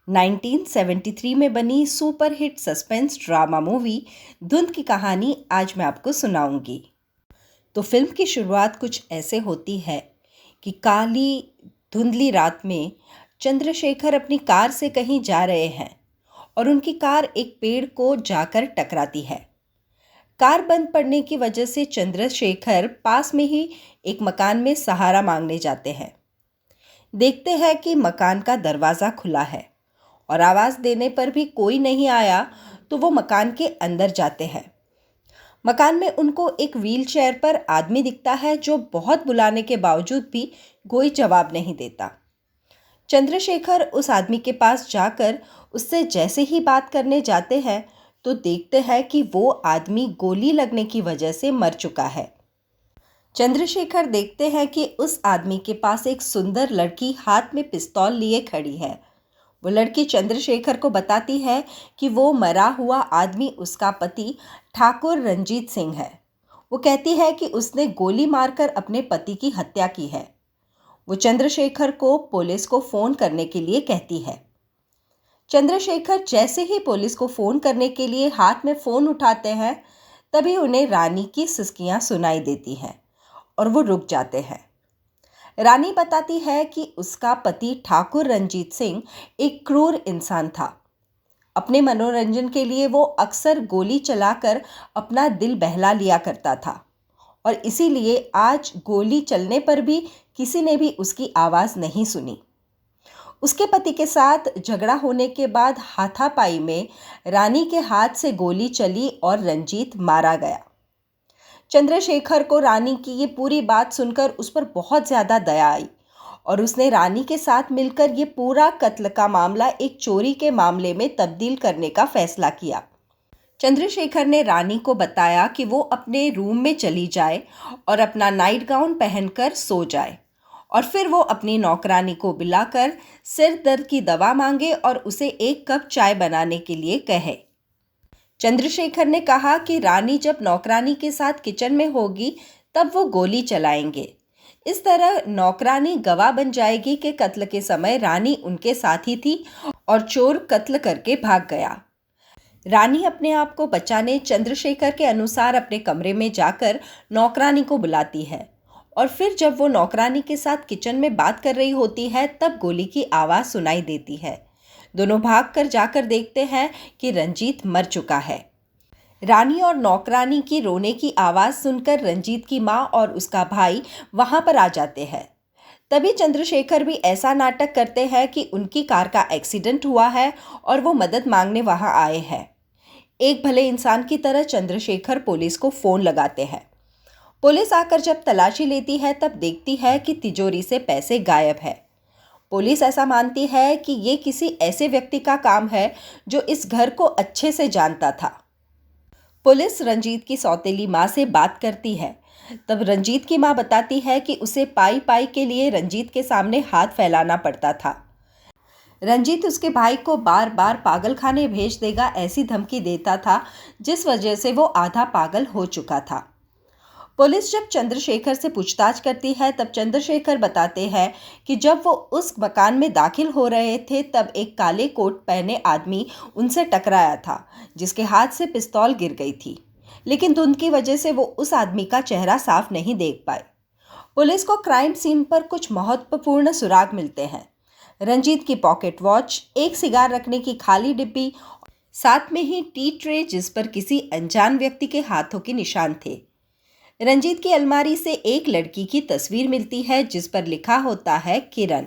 1973 में बनी superhit suspense drama movie धुंध की कहानी आज मैं आपको सुनाऊंगी। तो फिल्म की शुरुआत कुछ ऐसे होती है कि काली धुंधली रात में चंद्रशेखर अपनी कार से कहीं जा रहे हैं और उनकी कार एक पेड़ को जाकर टकराती है। कार बंद पड़ने की वजह से चंद्रशेखर पास में ही एक मकान में सहारा मांगने जाते हैं। देखते हैं कि मकान का दरवाज़ा खुला है और आवाज़ देने पर भी कोई नहीं आया तो वो मकान के अंदर जाते हैं। मकान में उनको एक व्हीलचेयर पर आदमी दिखता है जो बहुत बुलाने के बावजूद भी कोई जवाब नहीं देता। चंद्रशेखर उस आदमी के पास जाकर उससे जैसे ही बात करने जाते हैं तो देखते हैं कि वो आदमी गोली लगने की वजह से मर चुका है। चंद्रशेखर देखते हैं कि उस आदमी के पास एक सुंदर लड़की हाथ में पिस्तौल लिए खड़ी है। वो लड़की चंद्रशेखर को बताती है कि वो मरा हुआ आदमी उसका पति ठाकुर रंजीत सिंह है। वो कहती है कि उसने गोली मारकर अपने पति की हत्या की है। वो चंद्रशेखर को पुलिस को फ़ोन करने के लिए कहती है। चंद्रशेखर जैसे ही पुलिस को फ़ोन करने के लिए हाथ में फ़ोन उठाते हैं तभी उन्हें रानी की सिसकियां सुनाई देती हैं और वो रुक जाते हैं। रानी बताती है कि उसका पति ठाकुर रंजीत सिंह एक क्रूर इंसान था। अपने मनोरंजन के लिए वो अक्सर गोली चलाकर अपना दिल बहला लिया करता था और इसीलिए आज गोली चलने पर भी किसी ने भी उसकी आवाज़ नहीं सुनी। उसके पति के साथ झगड़ा होने के बाद हाथापाई में रानी के हाथ से गोली चली और रंजीत मारा गया। चंद्रशेखर को रानी की ये पूरी बात सुनकर उस पर बहुत ज़्यादा दया आई और उसने रानी के साथ मिलकर ये पूरा कत्ल का मामला एक चोरी के मामले में तब्दील करने का फैसला किया। चंद्रशेखर ने रानी को बताया कि वो अपने रूम में चली जाए और अपना नाइट गाउन पहनकर सो जाए और फिर वो अपनी नौकरानी को बुलाकर सिर दर्द की दवा मांगे और उसे एक कप चाय बनाने के लिए कहे। चंद्रशेखर ने कहा कि रानी जब नौकरानी के साथ किचन में होगी तब वो गोली चलाएंगे। इस तरह नौकरानी गवाह बन जाएगी कि कत्ल के समय रानी उनके साथ ही थी और चोर कत्ल करके भाग गया। रानी अपने आप को बचाने चंद्रशेखर के अनुसार अपने कमरे में जाकर नौकरानी को बुलाती है और फिर जब वो नौकरानी के साथ किचन में बात कर रही होती है तब गोली की आवाज़ सुनाई देती है। दोनों भागकर जाकर देखते हैं कि रंजीत मर चुका है। रानी और नौकरानी की रोने की आवाज़ सुनकर रंजीत की माँ और उसका भाई वहाँ पर आ जाते हैं। तभी चंद्रशेखर भी ऐसा नाटक करते हैं कि उनकी कार का एक्सीडेंट हुआ है और वो मदद मांगने वहाँ आए हैं। एक भले इंसान की तरह चंद्रशेखर पुलिस को फ़ोन लगाते हैं। पुलिस आकर जब तलाशी लेती है तब देखती है कि तिजोरी से पैसे गायब है। पुलिस ऐसा मानती है कि ये किसी ऐसे व्यक्ति का काम है जो इस घर को अच्छे से जानता था। पुलिस रंजीत की सौतेली माँ से बात करती है। तब रंजीत की माँ बताती है कि उसे पाई पाई के लिए रंजीत के सामने हाथ फैलाना पड़ता था। रंजीत उसके भाई को बार बार पागल खाने भेज देगा ऐसी धमकी देता था जिस वजह से वो आधा पागल हो चुका था। पुलिस जब चंद्रशेखर से पूछताछ करती है तब चंद्रशेखर बताते हैं कि जब वो उस मकान में दाखिल हो रहे थे तब एक काले कोट पहने आदमी उनसे टकराया था जिसके हाथ से पिस्तौल गिर गई थी, लेकिन धुंध की वजह से वो उस आदमी का चेहरा साफ नहीं देख पाए। पुलिस को क्राइम सीन पर कुछ महत्वपूर्ण सुराग मिलते हैं। रंजीत की पॉकेट वॉच, एक सिगार रखने की खाली डिब्बी, साथ में ही टी ट्रे जिस पर किसी अनजान व्यक्ति के हाथों के निशान थे। रंजीत की अलमारी से एक लड़की की तस्वीर मिलती है जिस पर लिखा होता है किरण।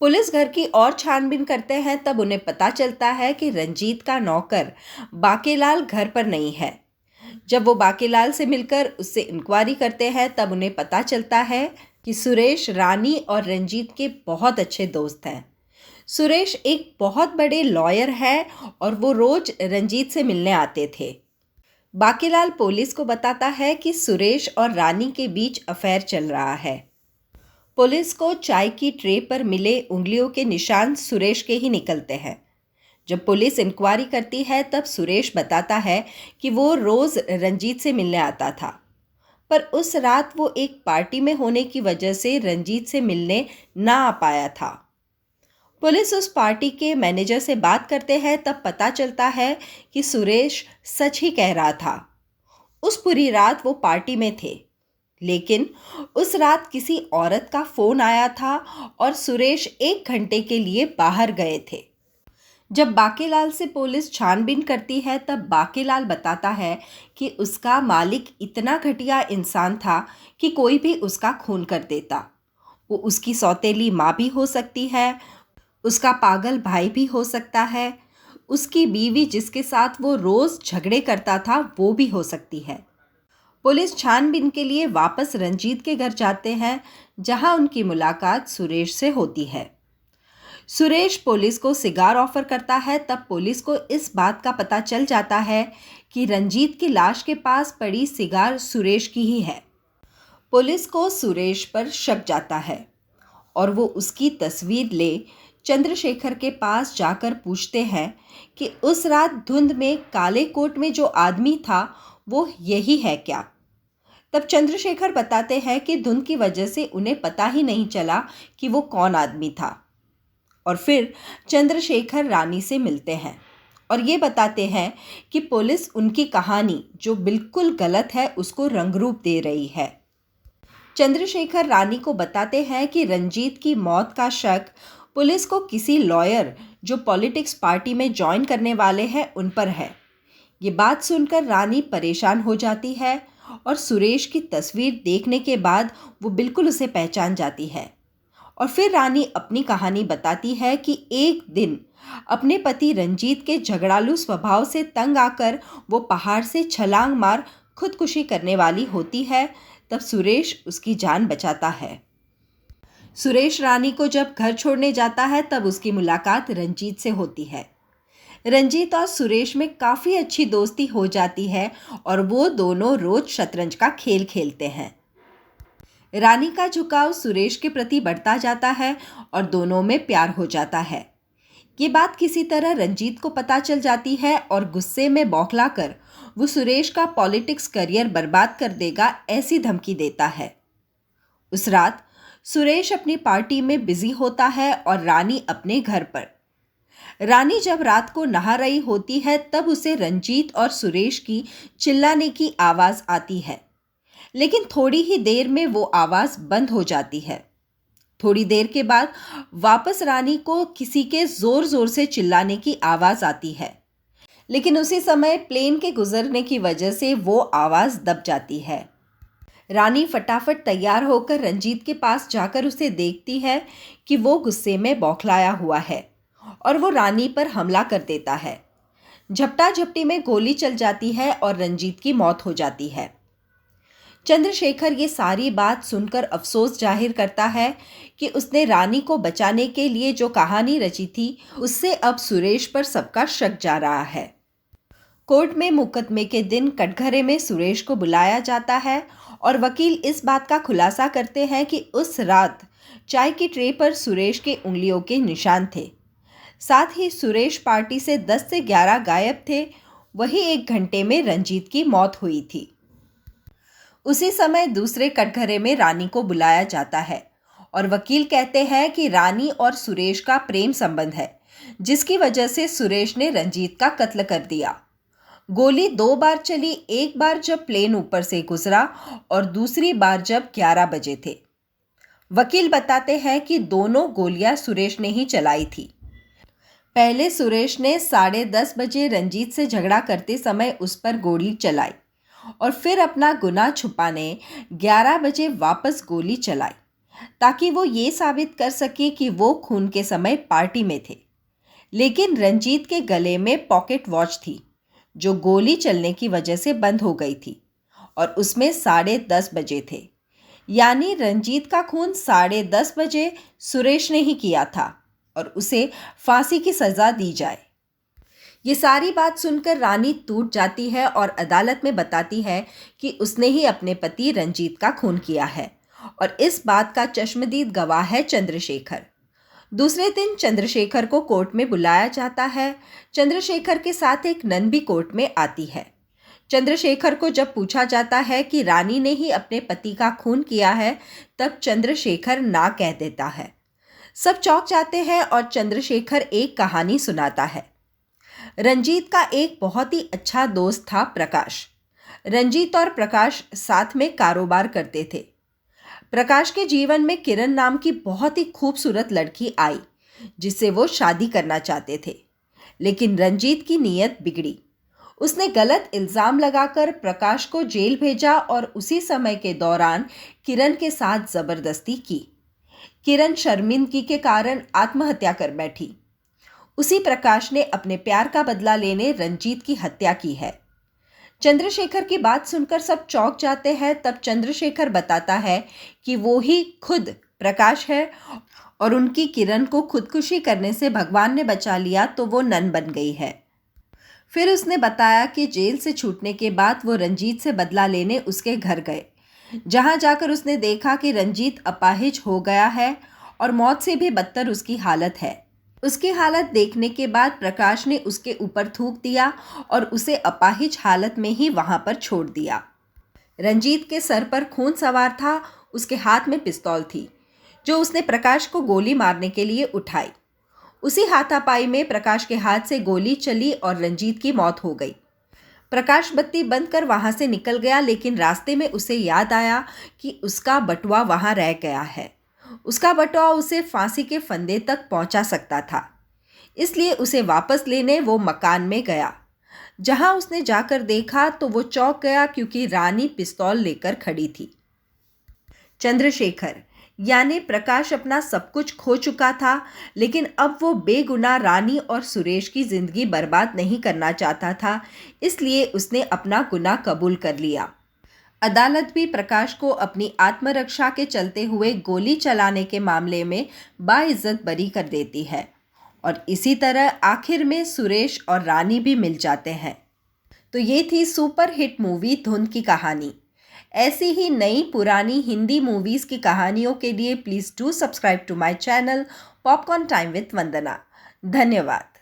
पुलिस घर की और छानबीन करते हैं तब उन्हें पता चलता है कि रंजीत का नौकर बाकेलाल घर पर नहीं है। जब वो बाकेलाल से मिलकर उससे इंक्वायरी करते हैं तब उन्हें पता चलता है कि सुरेश रानी और रंजीत के बहुत अच्छे दोस्त हैं। सुरेश एक बहुत बड़े लॉयर है और वो रोज रंजीत से मिलने आते थे। बाकेलाल पुलिस को बताता है कि सुरेश और रानी के बीच अफेयर चल रहा है। पुलिस को चाय की ट्रे पर मिले उंगलियों के निशान सुरेश के ही निकलते हैं। जब पुलिस इंक्वायरी करती है तब सुरेश बताता है कि वो रोज़ रंजीत से मिलने आता था, पर उस रात वो एक पार्टी में होने की वजह से रंजीत से मिलने ना आ पाया था पुलिस उस पार्टी के मैनेजर से बात करते हैं तब पता चलता है कि सुरेश सच ही कह रहा था। उस पूरी रात वो पार्टी में थे, लेकिन उस रात किसी औरत का फोन आया था और सुरेश 1 घंटे के लिए बाहर गए थे। जब बाकेलाल से पुलिस छानबीन करती है तब बाकेलाल बताता है कि उसका मालिक इतना घटिया इंसान था कि कोई भी उसका खून कर देता। वो उसकी सौतेली माँ भी हो सकती है, उसका पागल भाई भी हो सकता है, उसकी बीवी जिसके साथ वो रोज़ झगड़े करता था वो भी हो सकती है। पुलिस छानबीन के लिए वापस रंजीत के घर जाते हैं, जहां उनकी मुलाकात सुरेश से होती है। सुरेश पुलिस को सिगार ऑफर करता है, तब पुलिस को इस बात का पता चल जाता है कि रंजीत की लाश के पास पड़ी सिगार सुरेश की ही है। पुलिस को सुरेश पर शक जाता है और वो उसकी तस्वीर ले चंद्रशेखर के पास जाकर पूछते हैं कि उस रात धुंध में काले कोट में जो आदमी था वो यही है क्या। तब चंद्रशेखर बताते हैं कि धुंध की वजह से उन्हें पता ही नहीं चला कि वो कौन आदमी था। और फिर चंद्रशेखर रानी से मिलते हैं और ये बताते हैं कि पुलिस उनकी कहानी जो बिल्कुल गलत है उसको रंगरूप दे रही है। चंद्रशेखर रानी को बताते हैं कि रंजीत की मौत का शक पुलिस को किसी लॉयर जो पॉलिटिक्स पार्टी में ज्वाइन करने वाले हैं उन पर है। ये बात सुनकर रानी परेशान हो जाती है और सुरेश की तस्वीर देखने के बाद वो बिल्कुल उसे पहचान जाती है। और फिर रानी अपनी कहानी बताती है कि एक दिन अपने पति रंजीत के झगड़ालू स्वभाव से तंग आकर वो पहाड़ से छलांग मार खुदकुशी करने वाली होती है। तब सुरेश उसकी जान बचाता है। सुरेश रानी को जब घर छोड़ने जाता है तब उसकी मुलाकात रंजीत से होती है। रंजीत और सुरेश में काफ़ी अच्छी दोस्ती हो जाती है और वो दोनों रोज शतरंज का खेल खेलते हैं। रानी का झुकाव सुरेश के प्रति बढ़ता जाता है और दोनों में प्यार हो जाता है। ये बात किसी तरह रंजीत को पता चल जाती है और गुस्से में बौखलाकर वो सुरेश का पॉलिटिक्स करियर बर्बाद कर देगा ऐसी धमकी देता है। उस रात सुरेश अपनी पार्टी में बिजी होता है और रानी अपने घर पर। रानी जब रात को नहा रही होती है तब उसे रंजीत और सुरेश की चिल्लाने की आवाज़ आती है, लेकिन थोड़ी ही देर में वो आवाज़ बंद हो जाती है। थोड़ी देर के बाद वापस रानी को किसी के ज़ोर ज़ोर से चिल्लाने की आवाज़ आती है, लेकिन उसी समय प्लेन के गुजरने की वजह से वो आवाज़ दब जाती है। रानी फटाफट तैयार होकर रंजीत के पास जाकर उसे देखती है कि वो गुस्से में बौखलाया हुआ है और वो रानी पर हमला कर देता है। झपटा झपटी में गोली चल जाती है और रंजीत की मौत हो जाती है। चंद्रशेखर ये सारी बात सुनकर अफसोस जाहिर करता है कि उसने रानी को बचाने के लिए जो कहानी रची थी उससे अब सुरेश पर सबका शक जा रहा है। कोर्ट में मुकदमे के दिन कटघरे में सुरेश को बुलाया जाता है और वकील इस बात का खुलासा करते हैं कि उस रात चाय की ट्रे पर सुरेश के उंगलियों के निशान थे। साथ ही सुरेश पार्टी से 10 से 11 गायब थे। वही 1 घंटे में रंजीत की मौत हुई थी। उसी समय दूसरे कटघरे में रानी को बुलाया जाता है और वकील कहते हैं कि रानी और सुरेश का प्रेम संबंध है, जिसकी वजह से सुरेश ने रंजीत का कत्ल कर दिया। गोली 2 बार चली, एक बार जब प्लेन ऊपर से गुजरा और दूसरी बार जब 11 बजे थे। वकील बताते हैं कि दोनों गोलियां सुरेश ने ही चलाई थी। पहले सुरेश ने 10:30 बजे रंजीत से झगड़ा करते समय उस पर गोली चलाई और फिर अपना गुनाह छुपाने 11 बजे वापस गोली चलाई, ताकि वो ये साबित कर सके कि वो खून के समय पार्टी में थे। लेकिन रंजीत के गले में पॉकेट वॉच थी जो गोली चलने की वजह से बंद हो गई थी और उसमें 10:30 बजे थे। यानी रंजीत का खून 10:30 बजे सुरेश ने ही किया था और उसे फांसी की सज़ा दी जाए। ये सारी बात सुनकर रानी टूट जाती है और अदालत में बताती है कि उसने ही अपने पति रंजीत का खून किया है और इस बात का चश्मदीद गवाह है चंद्रशेखर। दूसरे दिन चंद्रशेखर को कोर्ट में बुलाया जाता है। चंद्रशेखर के साथ एक नन भी कोर्ट में आती है। चंद्रशेखर को जब पूछा जाता है कि रानी ने ही अपने पति का खून किया है, तब चंद्रशेखर ना कह देता है। सब चौंक जाते हैं और चंद्रशेखर एक कहानी सुनाता है। रंजीत का एक बहुत ही अच्छा दोस्त था प्रकाश। रंजीत और प्रकाश साथ में कारोबार करते थे। प्रकाश के जीवन में किरण नाम की बहुत ही खूबसूरत लड़की आई, जिससे वो शादी करना चाहते थे। लेकिन रंजीत की नीयत बिगड़ी। उसने गलत इल्जाम लगाकर प्रकाश को जेल भेजा और उसी समय के दौरान किरण के साथ जबरदस्ती की। किरण शर्मिंदगी के कारण आत्महत्या कर बैठी। उसी प्रकाश ने अपने प्यार का बदला लेने रंजीत की हत्या की है। चंद्रशेखर की बात सुनकर सब चौंक जाते हैं। तब चंद्रशेखर बताता है कि वो ही खुद प्रकाश है और उनकी किरण को खुदकुशी करने से भगवान ने बचा लिया तो वो नन बन गई है। फिर उसने बताया कि जेल से छूटने के बाद वो रंजीत से बदला लेने उसके घर गए, जहां जाकर उसने देखा कि रंजीत अपाहिज हो गया है और मौत से भी बदतर उसकी हालत है। उसकी हालत देखने के बाद प्रकाश ने उसके ऊपर थूक दिया और उसे अपाहिज हालत में ही वहां पर छोड़ दिया। रंजीत के सर पर खून सवार था। उसके हाथ में पिस्तौल थी, जो उसने प्रकाश को गोली मारने के लिए उठाई। उसी हाथापाई में प्रकाश के हाथ से गोली चली और रंजीत की मौत हो गई। प्रकाश बत्ती बंद कर वहां से निकल गया, लेकिन रास्ते में उसे याद आया कि उसका बटुआ वहां रह गया है। उसका बटुआ उसे फांसी के फंदे तक पहुंचा सकता था। इसलिए उसे वापस लेने वो मकान में गया। जहां उसने जाकर देखा तो वो चौंक गया, क्योंकि रानी पिस्तौल लेकर खड़ी थी। चंद्रशेखर यानी प्रकाश अपना सब कुछ खो चुका था, लेकिन अब वो बेगुनाह रानी और सुरेश की जिंदगी बर्बाद नहीं करना चाहता था। इसलिए उसने अपना गुनाह कबूल कर लिया। अदालत भी प्रकाश को अपनी आत्मरक्षा के चलते हुए गोली चलाने के मामले में बाइज्जत बरी कर देती है और इसी तरह आखिर में सुरेश और रानी भी मिल जाते हैं। तो ये थी सुपर हिट मूवी धुंध की कहानी। ऐसी ही नई पुरानी हिंदी मूवीज़ की कहानियों के लिए please do subscribe to my channel popcorn time with Vandana. धन्यवाद।